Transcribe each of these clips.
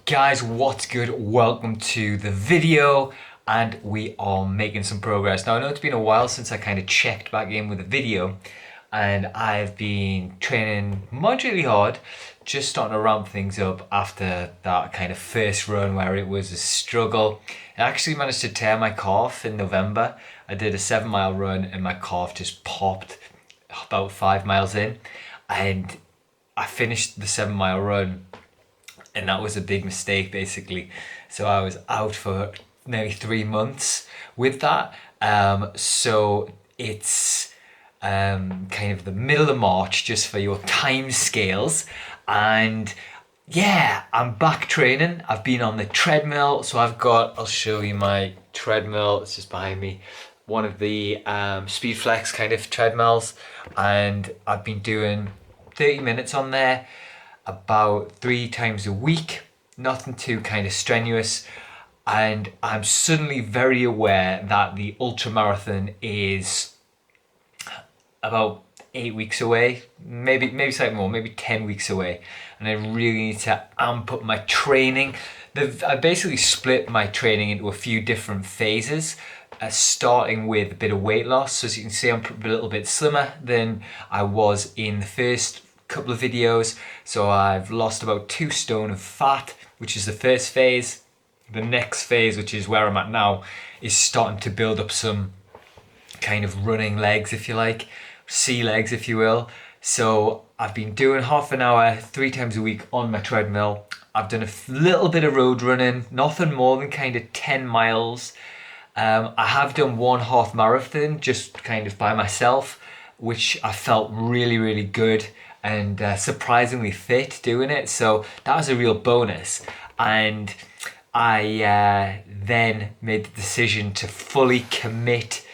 Guys, what's good? Welcome to the video, and we are making some progress. Now I know it's been a while since I kind of checked back in with a video, and I've been training moderately hard, just starting to ramp things up after that kind of first run where it was a struggle. I actually managed to tear my calf in November. I did a 7-mile run and my calf just popped about 5 miles in, and I finished the 7-mile run, and that was a big mistake basically. So I was out for nearly 3 months with that. So it's kind of the middle of March just for your time scales, and yeah, I'm back training. I've been on the treadmill, so I'll show you my treadmill. It's just behind me, one of the Speed Flex kind of treadmills, and I've been doing 30 minutes on there about 3 times a week, nothing too kind of strenuous. And I'm suddenly very aware that the Ultramarathon is about 8 weeks away, maybe slightly more, maybe 10 weeks away, and I really need to amp up my training. I basically split my training into a few different phases, starting with a bit of weight loss. So as you can see, I'm a little bit slimmer than I was in the first couple of videos. So I've lost about 2 stone of fat, which is the first phase. The next phase, which is where I'm at now, is starting to build up some kind of running legs, if you like, sea legs, if you will. So I've been doing half an hour 3 times a week on my treadmill. I've done a little bit of road running, nothing more than kind of 10 miles. I have done 1 half marathon just kind of by myself, which I felt really good and surprisingly fit doing it. So that was a real bonus. And I then made the decision to fully commit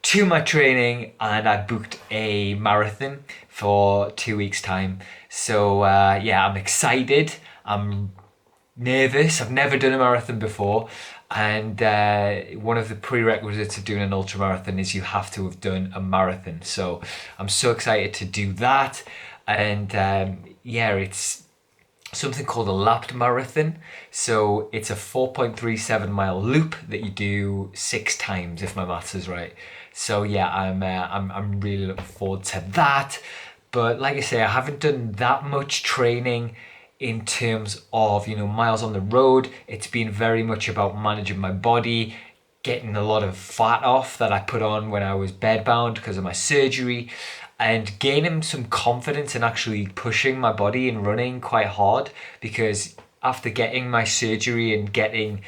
to my training, and I booked a marathon for 2 weeks time. So yeah, I'm excited. I'm nervous. I've never done a marathon before, and one of the prerequisites of doing an ultramarathon is you have to have done a marathon. So I'm so excited to do that. And yeah, it's something called a lapped marathon. So it's a 4.37 mile loop that you do 6 times, if my maths is right. So yeah, I'm really looking forward to that. But like I say, I haven't done that much training in terms of, miles on the road. It's been very much about managing my body, getting a lot of fat off that I put on when I was bedbound because of my surgery, and gaining some confidence in actually pushing my body and running quite hard. Because after getting my surgery and getting,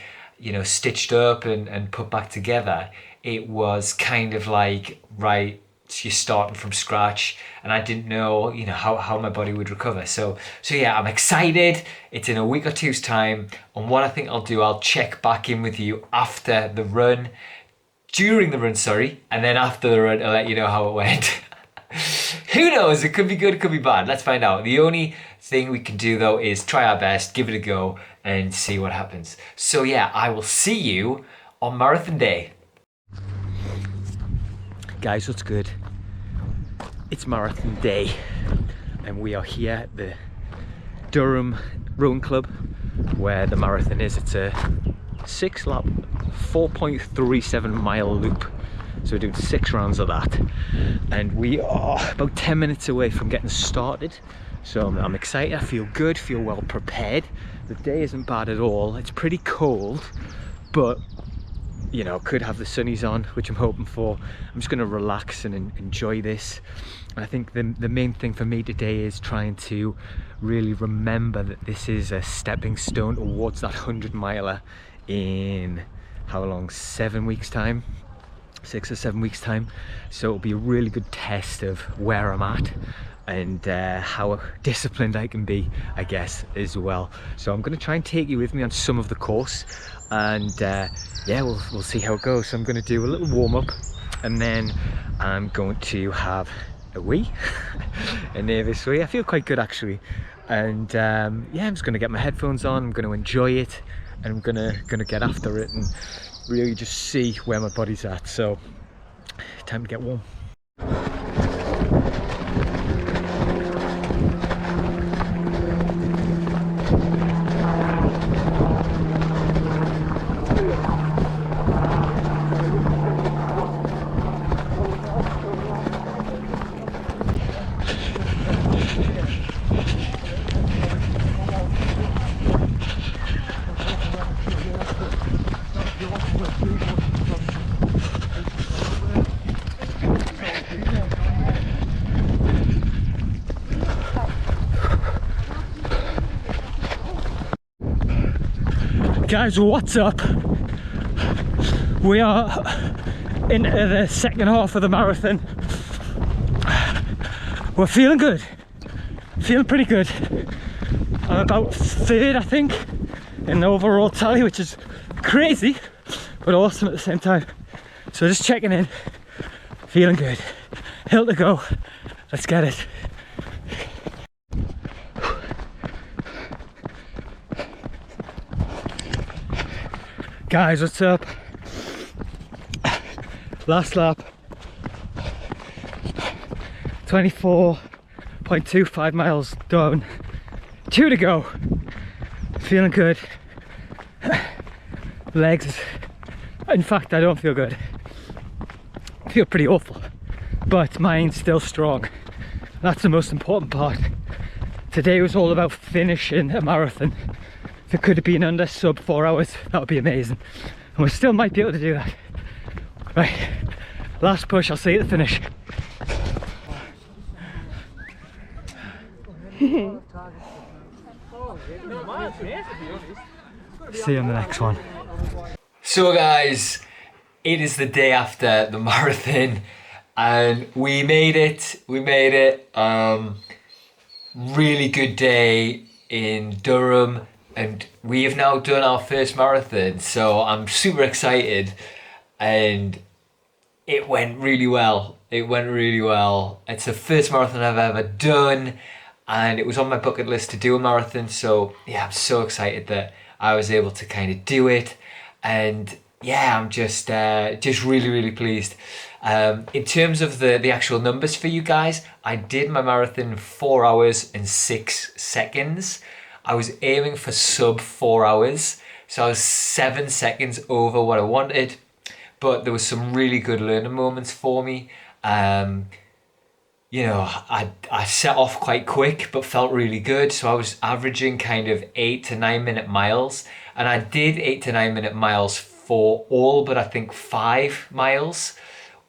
stitched up and put back together, it was kind of like, right, you're starting from scratch, and I didn't know, how my body would recover. So yeah, I'm excited. It's in a week or two's time, and what I think I'll do, I'll check back in with you after the run, during the run, sorry, and then after the run, I'll let you know how it went. Who knows? It could be good, it could be bad. Let's find out. The only thing we can do though is try our best, give it a go, and see what happens. So yeah, I will see you on marathon day. Guys, what's good? It's marathon day, and we are here at the Durham Rowing Club where the marathon is. It's a 6-lap, 4.37 mile loop. So we're doing 6 rounds of that, and we are about 10 minutes away from getting started. So I'm excited, I feel good, feel well prepared. The day isn't bad at all. It's pretty cold, but could have the sunnies on, which I'm hoping for. I'm just going to relax and enjoy this. And I think the main thing for me today is trying to really remember that this is a stepping stone towards that 100-miler in how long? 7 weeks time? 6 or 7 weeks time. So it'll be a really good test of where I'm at and how disciplined I can be, I guess, as well. So I'm going to try and take you with me on some of the course, and yeah, we'll see how it goes. So I'm going to do a little warm-up, and then I'm going to have a wee, a nervous wee. I feel quite good actually, and yeah, I'm just going to get my headphones on. I'm going to enjoy it, and I'm gonna get after it and really just see where my body's at. So time to get warm. Guys, what's up? We are into the second half of the marathon. We're feeling good, feeling pretty good. I'm about third, I think, in the overall tally, which is crazy but awesome at the same time. So just checking in, feeling good. Hill to go, let's get it. Guys, what's up? Last lap, 24.25 miles done, 2 to go. Feeling good. Legs, in fact, I don't feel good. I feel pretty awful, but mind's still strong. That's the most important part. Today was all about finishing a marathon. If it could have been under sub 4 hours, that would be amazing. And we still might be able to do that. Right, last push, I'll see you at the finish. See you on the next one. So guys, it is the day after the marathon and we made it. Really good day in Durham, and we have now done our first marathon, so I'm super excited, and it went really well. It's the first marathon I've ever done, and it was on my bucket list to do a marathon, so yeah, I'm so excited that I was able to kind of do it, and yeah, I'm just really pleased. In terms of the actual numbers for you guys, I did my marathon in 4 hours and 6 seconds. I was aiming for sub 4 hours, so I was 7 seconds over what I wanted, but there was some really good learning moments for me. You know, I set off quite quick but felt really good, so I was averaging kind of 8 to 9 minute miles, and I did 8 to 9 minute miles for all but I think 5 miles,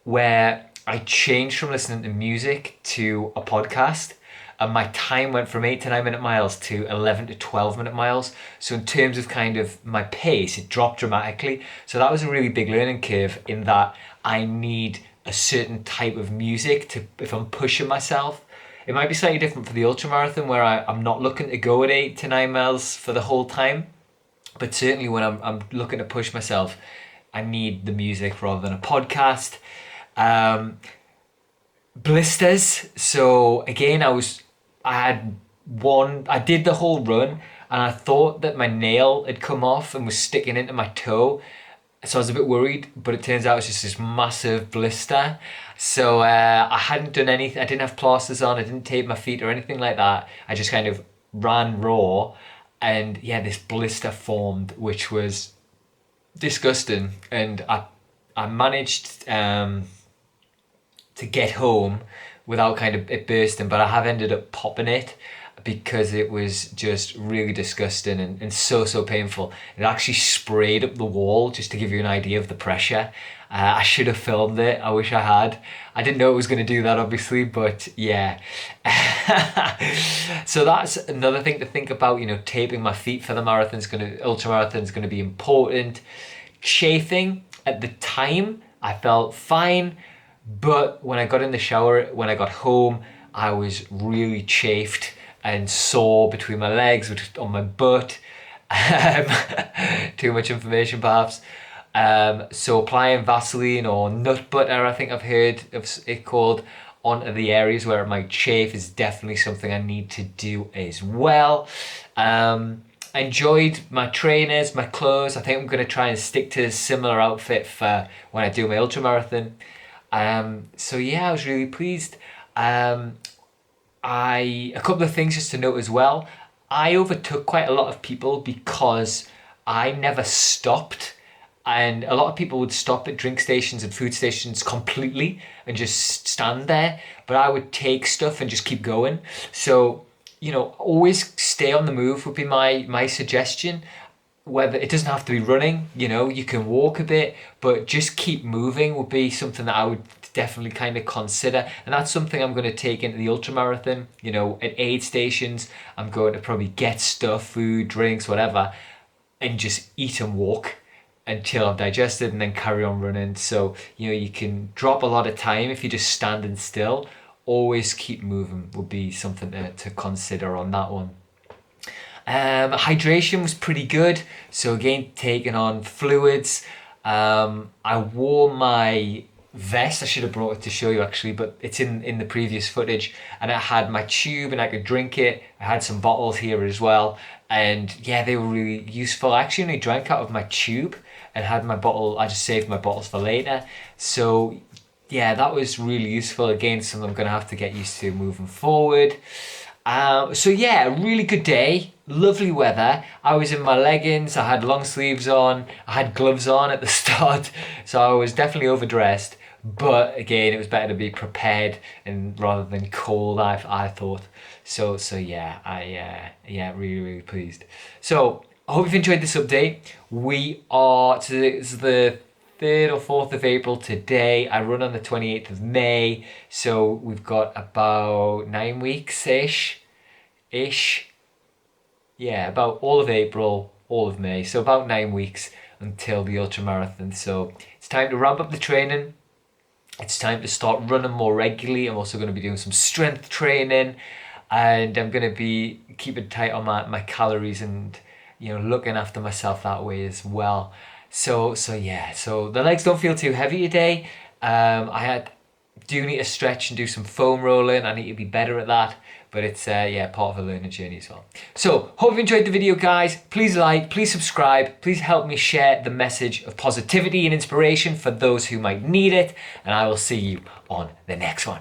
where I changed from listening to music to a podcast, and my time went from 8 to 9 minute miles to 11 to 12 minute miles. So in terms of kind of my pace, it dropped dramatically. So that was a really big learning curve, in that I need a certain type of music to, if I'm pushing myself. It might be slightly different for the ultramarathon, where I'm not looking to go at 8 to 9 miles for the whole time. But certainly when I'm looking to push myself, I need the music rather than a podcast. Blisters. So again, I did the whole run, and I thought that my nail had come off and was sticking into my toe. So I was a bit worried, but it turns out it was just this massive blister. So I hadn't done anything. I didn't have plasters on. I didn't tape my feet or anything like that. I just kind of ran raw, and yeah, this blister formed, which was disgusting. And I managed to get home without kind of it bursting, but I have ended up popping it because it was just really disgusting and so painful. It actually sprayed up the wall, just to give you an idea of the pressure. I should have filmed it. I wish I had. I didn't know it was going to do that, obviously, but yeah. So that's another thing to think about. You know, taping my feet for the ultramarathon's going to be important. Chafing at the time, I felt fine, but when I got in the shower, when I got home, I was really chafed and sore between my legs, on my butt. Too much information, perhaps. So applying Vaseline or nut butter, I think I've heard of it called, onto the areas where it might chafe is definitely something I need to do as well. I enjoyed my trainers, my clothes. I think I'm going to try and stick to a similar outfit for when I do my ultramarathon. So yeah, I was really pleased. A couple of things just to note as well. I overtook quite a lot of people because I never stopped. And a lot of people would stop at drink stations and food stations completely and just stand there. But I would take stuff and just keep going. So, you know, always stay on the move would be my suggestion. Whether it doesn't have to be running, you know, you can walk a bit, but just keep moving would be something that I would definitely kind of consider. And that's something I'm going to take into the ultramarathon. You know, at aid stations, I'm going to probably get stuff, food, drinks, whatever. and just eat and walk until I've digested and then carry on running. So, you can drop a lot of time if you're just standing still. Always keep moving would be something to consider on that one. Hydration was pretty good. So again, taking on fluids. I wore my vest. I should have brought it to show you actually, but it's in the previous footage. And I had my tube and I could drink it. I had some bottles here as well. And yeah, they were really useful. I actually only drank out of my tube and had my bottle. I just saved my bottles for later. So yeah, that was really useful. Again, something I'm going to have to get used to moving forward. So yeah, a really good day. Lovely weather. I was in my leggings. I had long sleeves on. I had gloves on at the start. So I was definitely overdressed. But again, it was better to be prepared and rather than cold, I thought. So yeah, really, really pleased. So I hope you've enjoyed this update. This is the 3rd or 4th of April today. I run on the 28th of May. So we've got about 9 weeks-ish. Yeah, about all of April, all of May. So about 9 weeks until the ultramarathon. So it's time to ramp up the training. It's time to start running more regularly. I'm also going to be doing some strength training. And I'm going to be keeping tight on my calories and, looking after myself that way as well. So yeah, so the legs don't feel too heavy today. Do need to stretch and do some foam rolling. I need to be better at that, but it's part of a learning journey as well. So hope you enjoyed the video, guys. Please like, please subscribe, please help me share the message of positivity and inspiration for those who might need it, and I will see you on the next one.